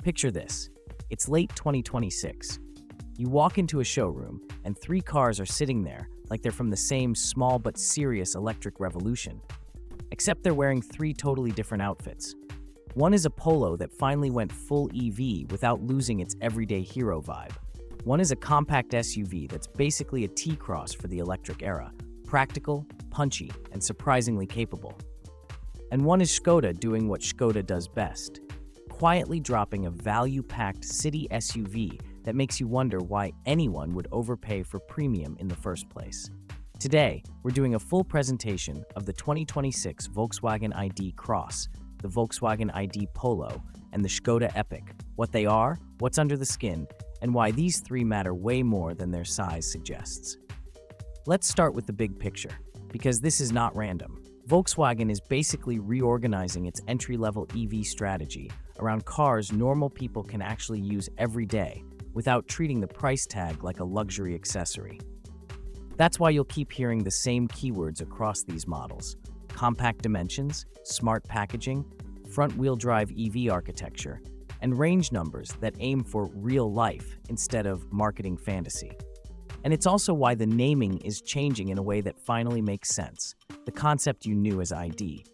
Picture this. It's late 2026. You walk into a showroom, and three cars are sitting there like they're from the same small but serious electric revolution. Except they're wearing three totally different outfits. One is a Polo that finally went full EV without losing its everyday hero vibe. One is a compact SUV that's basically a T-Cross for the electric era, practical, punchy, and surprisingly capable. And one is Škoda doing what Škoda does best, quietly dropping a value-packed city SUV that makes you wonder why anyone would overpay for premium in the first place. Today, we're doing a full presentation of the 2026 Volkswagen ID Cross, the Volkswagen ID Polo, and the Škoda Epiq, what they are, what's under the skin, and why these three matter way more than their size suggests. Let's start with the big picture, because this is not random. Volkswagen is basically reorganizing its entry-level EV strategy around cars normal people can actually use every day without treating the price tag like a luxury accessory. That's why you'll keep hearing the same keywords across these models: compact dimensions, smart packaging, front-wheel drive EV architecture, and range numbers that aim for real life instead of marketing fantasy. And it's also why the naming is changing in a way that finally makes sense. The concept you knew as ID.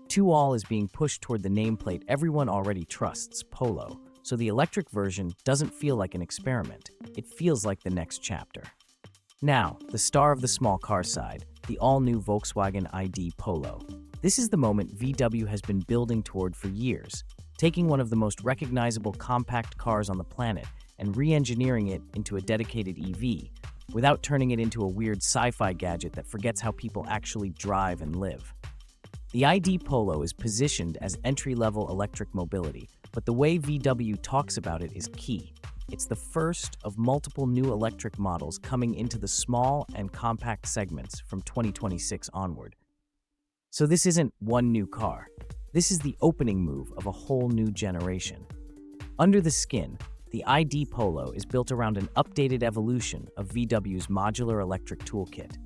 2all is being pushed toward the nameplate everyone already trusts, Polo, so the electric version doesn't feel like an experiment. It feels like the next chapter. Now, the star of the small car side, the all-new Volkswagen ID Polo. This is the moment VW has been building toward for years, taking one of the most recognizable compact cars on the planet and re-engineering it into a dedicated EV, without turning it into a weird sci-fi gadget that forgets how people actually drive and live. The ID Polo is positioned as entry-level electric mobility, but the way VW talks about it is key. It's the first of multiple new electric models coming into the small and compact segments from 2026 onward. So this isn't one new car. This is the opening move of a whole new generation. Under the skin, the ID Polo is built around an updated evolution of VW's modular electric toolkit.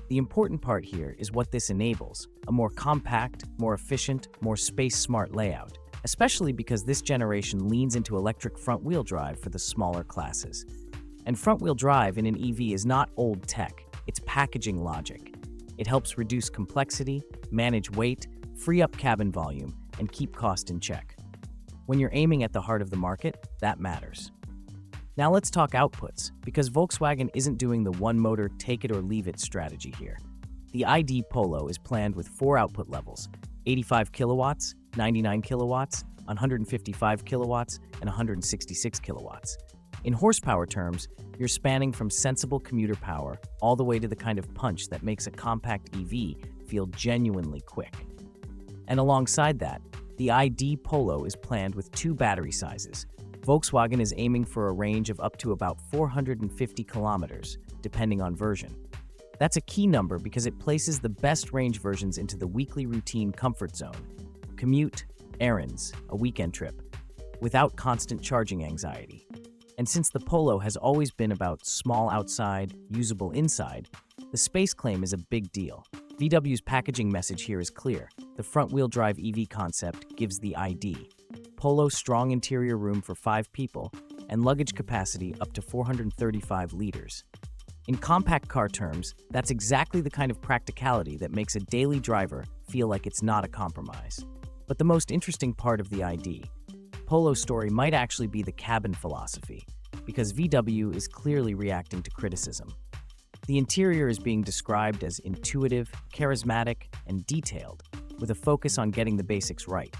The important part here is what this enables: a more compact, more efficient, more space-smart layout, especially because this generation leans into electric front-wheel drive for the smaller classes. And front-wheel drive in an EV is not old tech, it's packaging logic. It helps reduce complexity, manage weight, free up cabin volume, and keep cost in check. When you're aiming at the heart of the market, that matters. Now let's talk outputs, because Volkswagen isn't doing the one-motor take-it-or-leave-it strategy here. The ID Polo is planned with 4 output levels: 85 kilowatts, 99 kilowatts, 155 kilowatts, and 166 kilowatts. In horsepower terms, you're spanning from sensible commuter power all the way to the kind of punch that makes a compact EV feel genuinely quick. And alongside that, the ID Polo is planned with 2 battery sizes. Volkswagen is aiming for a range of up to about 450 kilometers, depending on version. That's a key number because it places the best range versions into the weekly routine comfort zone: commute, errands, a weekend trip, without constant charging anxiety. And since the Polo has always been about small outside, usable inside, the space claim is a big deal. VW's packaging message here is clear. The front-wheel drive EV concept gives the ID Polo strong interior room for 5 people and luggage capacity up to 435 liters. In compact car terms, that's exactly the kind of practicality that makes a daily driver feel like it's not a compromise. But the most interesting part of the ID Polo story might actually be the cabin philosophy, because VW is clearly reacting to criticism. The interior is being described as intuitive, charismatic, and detailed, with a focus on getting the basics right.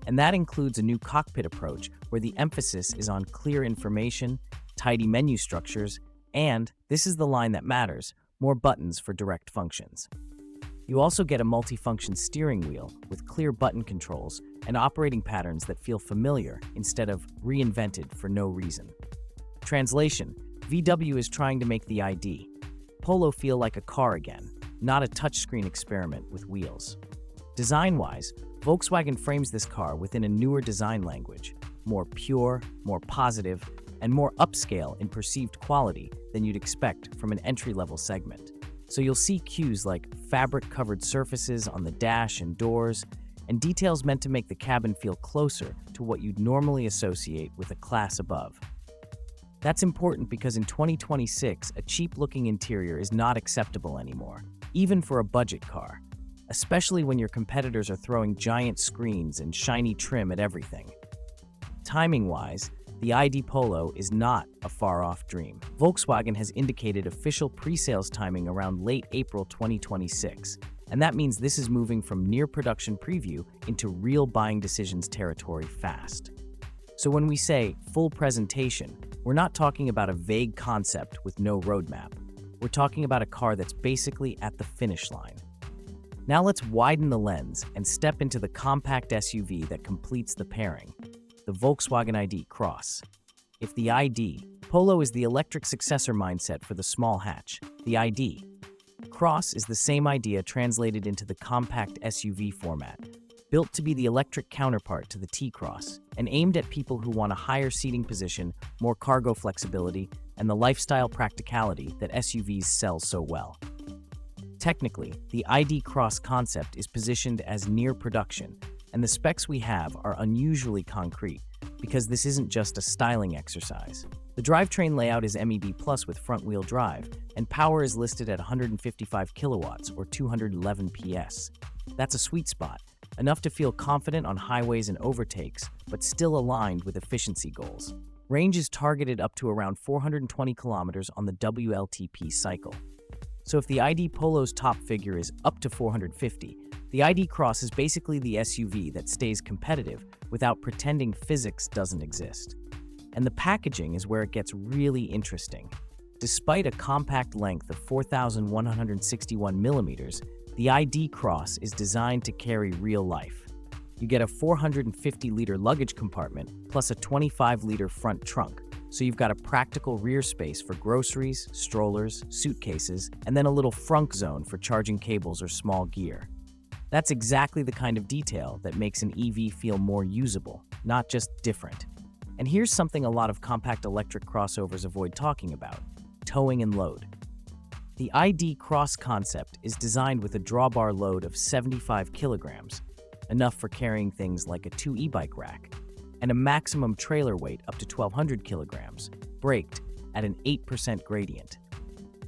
And that includes a new cockpit approach where the emphasis is on clear information, tidy menu structures, and, this is the line that matters, more buttons for direct functions. You also get a multifunction steering wheel with clear button controls and operating patterns that feel familiar instead of reinvented for no reason. Translation: VW is trying to make the ID Polo feel like a car again, not a touchscreen experiment with wheels. Design-wise, Volkswagen frames this car within a newer design language, more pure, more positive, and more upscale in perceived quality than you'd expect from an entry-level segment. So you'll see cues like fabric-covered surfaces on the dash and doors, and details meant to make the cabin feel closer to what you'd normally associate with a class above. That's important because in 2026, a cheap-looking interior is not acceptable anymore, even for a budget car, especially when your competitors are throwing giant screens and shiny trim at everything. Timing-wise, the ID Polo is not a far-off dream. Volkswagen has indicated official pre-sales timing around late April 2026, and that means this is moving from near-production preview into real buying decisions territory fast. So when we say full presentation, we're not talking about a vague concept with no roadmap. We're talking about a car that's basically at the finish line. Now let's widen the lens and step into the compact SUV that completes the pairing, the Volkswagen ID Cross. If the ID Polo is the electric successor mindset for the small hatch, the ID Cross is the same idea translated into the compact SUV format, built to be the electric counterpart to the T-Cross, and aimed at people who want a higher seating position, more cargo flexibility, and the lifestyle practicality that SUVs sell so well. Technically, the ID Cross concept is positioned as near production, and the specs we have are unusually concrete, because this isn't just a styling exercise. The drivetrain layout is MEB Plus with front-wheel drive, and power is listed at 155 kilowatts or 211 PS. That's a sweet spot, enough to feel confident on highways and overtakes, but still aligned with efficiency goals. Range is targeted up to around 420 kilometers on the WLTP cycle. So if the ID Polo's top figure is up to 450, the ID Cross is basically the SUV that stays competitive without pretending physics doesn't exist. And the packaging is where it gets really interesting. Despite a compact length of 4,161 millimeters, the ID Cross is designed to carry real life. You get a 450-liter luggage compartment plus a 25-liter front trunk, so you've got a practical rear space for groceries, strollers, suitcases, and then a little frunk zone for charging cables or small gear. That's exactly the kind of detail that makes an EV feel more usable, not just different. And here's something a lot of compact electric crossovers avoid talking about: towing and load. The ID Cross concept is designed with a drawbar load of 75 kilograms, enough for carrying things like a 2 e-bike rack, and a maximum trailer weight up to 1,200 kilograms, braked at an 8% gradient.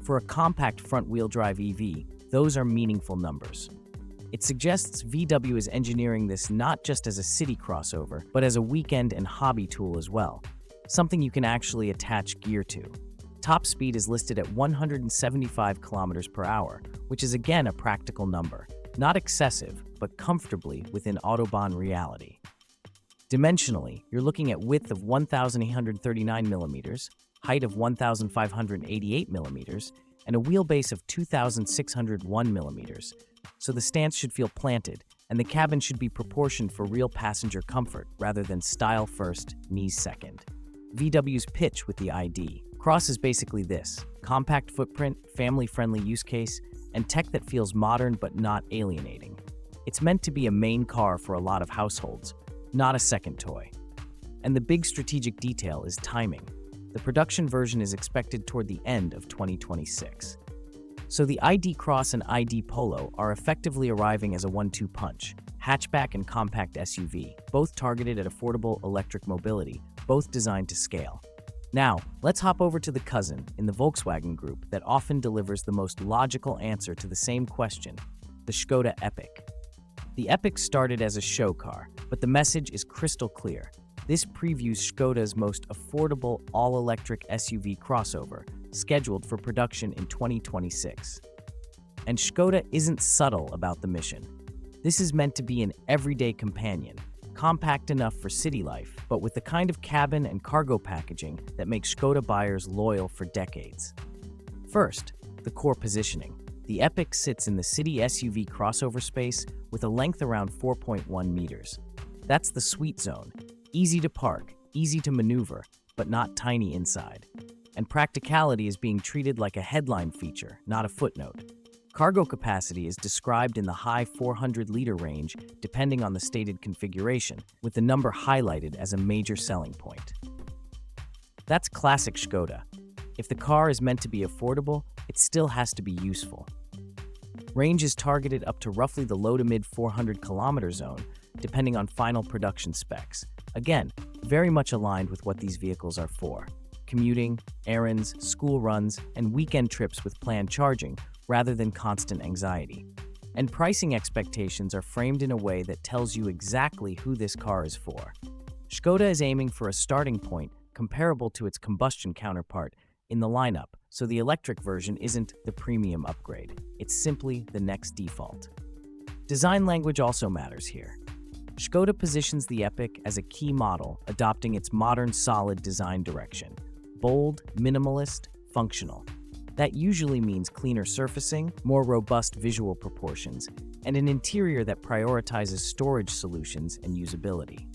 For a compact front-wheel drive EV, those are meaningful numbers. It suggests VW is engineering this not just as a city crossover, but as a weekend and hobby tool as well, something you can actually attach gear to. Top speed is listed at 175 kilometers per hour, which is again a practical number. Not excessive, but comfortably within Autobahn reality. Dimensionally, you're looking at width of 1,839 millimeters, height of 1,588 millimeters, and a wheelbase of 2,601 millimeters. So the stance should feel planted, and the cabin should be proportioned for real passenger comfort rather than style first, knees second. VW's pitch with the ID Cross is basically this: compact footprint, family-friendly use case, and tech that feels modern but not alienating. It's meant to be a main car for a lot of households, not a second toy. And the big strategic detail is timing. The production version is expected toward the end of 2026. So the ID Cross and ID Polo are effectively arriving as a 1-2 punch: hatchback and compact SUV, both targeted at affordable electric mobility, both designed to scale. Now, let's hop over to the cousin in the Volkswagen Group that often delivers the most logical answer to the same question: the Škoda Epiq. The Epiq started as a show car, but the message is crystal clear. This previews Škoda's most affordable all-electric SUV crossover, scheduled for production in 2026. And Škoda isn't subtle about the mission. This is meant to be an everyday companion, compact enough for city life, but with the kind of cabin and cargo packaging that makes Škoda buyers loyal for decades. First, the core positioning. The Epiq sits in the city SUV crossover space with a length around 4.1 meters. That's the sweet zone. Easy to park, easy to maneuver, but not tiny inside. And practicality is being treated like a headline feature, not a footnote. Cargo capacity is described in the high 400-liter range depending on the stated configuration, with the number highlighted as a major selling point. That's classic Škoda. If the car is meant to be affordable, it still has to be useful. Range is targeted up to roughly the low to mid 400-kilometer zone, depending on final production specs. Again, very much aligned with what these vehicles are for: commuting, errands, school runs, and weekend trips with planned charging, rather than constant anxiety. And pricing expectations are framed in a way that tells you exactly who this car is for. Škoda is aiming for a starting point comparable to its combustion counterpart in the lineup, so the electric version isn't the premium upgrade. It's simply the next default. Design language also matters here. Škoda positions the Epiq as a key model, adopting its modern, solid design direction: bold, minimalist, functional. That usually means cleaner surfacing, more robust visual proportions, and an interior that prioritizes storage solutions and usability.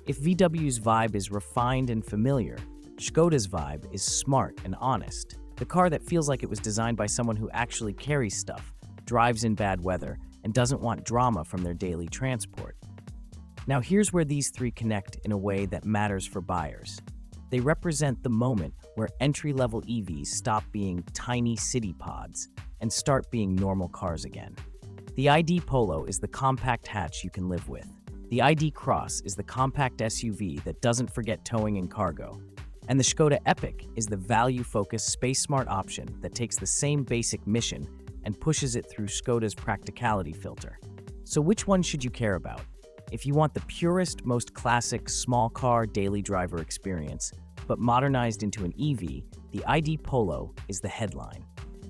If VW's vibe is refined and familiar, Škoda's vibe is smart and honest. The car that feels like it was designed by someone who actually carries stuff, drives in bad weather, and doesn't want drama from their daily transport. Now here's where these three connect in a way that matters for buyers. They represent the moment where entry-level EVs stop being tiny city pods and start being normal cars again. The ID Polo is the compact hatch you can live with. The ID Cross is the compact SUV that doesn't forget towing and cargo. And the Škoda Epiq is the value-focused, space-smart option that takes the same basic mission and pushes it through Škoda's practicality filter. So which one should you care about? If you want the purest, most classic small car daily driver experience, but modernized into an EV, the ID Polo is the headline.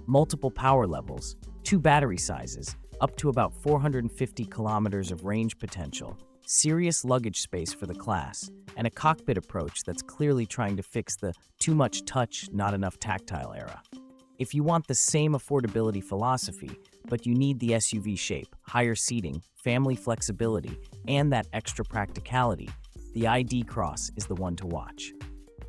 Multiple power levels, 2 battery sizes, up to about 450 kilometers of range potential, serious luggage space for the class, and a cockpit approach that's clearly trying to fix the too much touch, not enough tactile era. If you want the same affordability philosophy, but you need the SUV shape, higher seating, family flexibility, and that extra practicality, the ID Cross is the one to watch.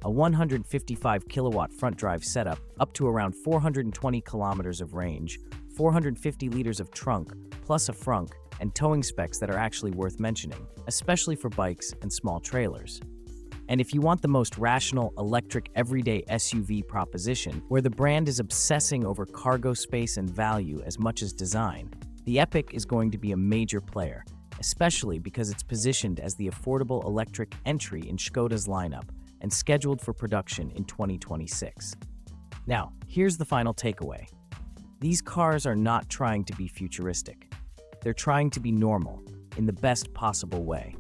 A 155 kilowatt front drive setup, up to around 420 kilometers of range, 450 liters of trunk, plus a frunk, and towing specs that are actually worth mentioning, especially for bikes and small trailers. And if you want the most rational, electric, everyday SUV proposition, where the brand is obsessing over cargo space and value as much as design, the Epiq is going to be a major player, especially because it's positioned as the affordable electric entry in Škoda's lineup and scheduled for production in 2026. Now, here's the final takeaway. These cars are not trying to be futuristic. They're trying to be normal, in the best possible way.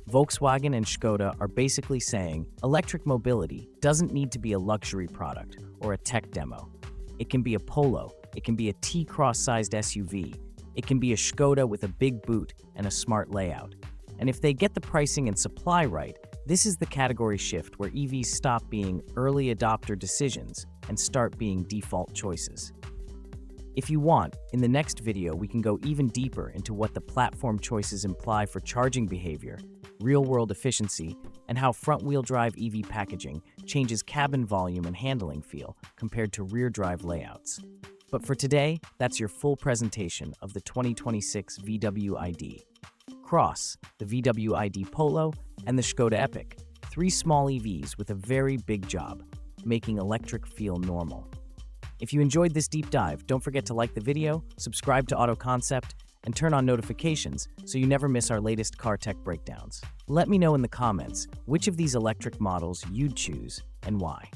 Volkswagen and Škoda are basically saying electric mobility doesn't need to be a luxury product or a tech demo. It can be a Polo, it can be a T-Cross-sized SUV, it can be a Škoda with a big boot and a smart layout. And if they get the pricing and supply right, this is the category shift where EVs stop being early adopter decisions and start being default choices. If you want, in the next video we can go even deeper into what the platform choices imply for charging behavior, real-world efficiency, and how front-wheel drive EV packaging changes cabin volume and handling feel compared to rear-drive layouts. But for today, that's your full presentation of the 2026 VW ID Cross, the VW ID Polo, and the Škoda Epiq, 3 small EVs with a very big job, making electric feel normal. If you enjoyed this deep dive, don't forget to like the video, subscribe to Auto Concept, and turn on notifications so you never miss our latest car tech breakdowns. Let me know in the comments which of these electric models you'd choose and why.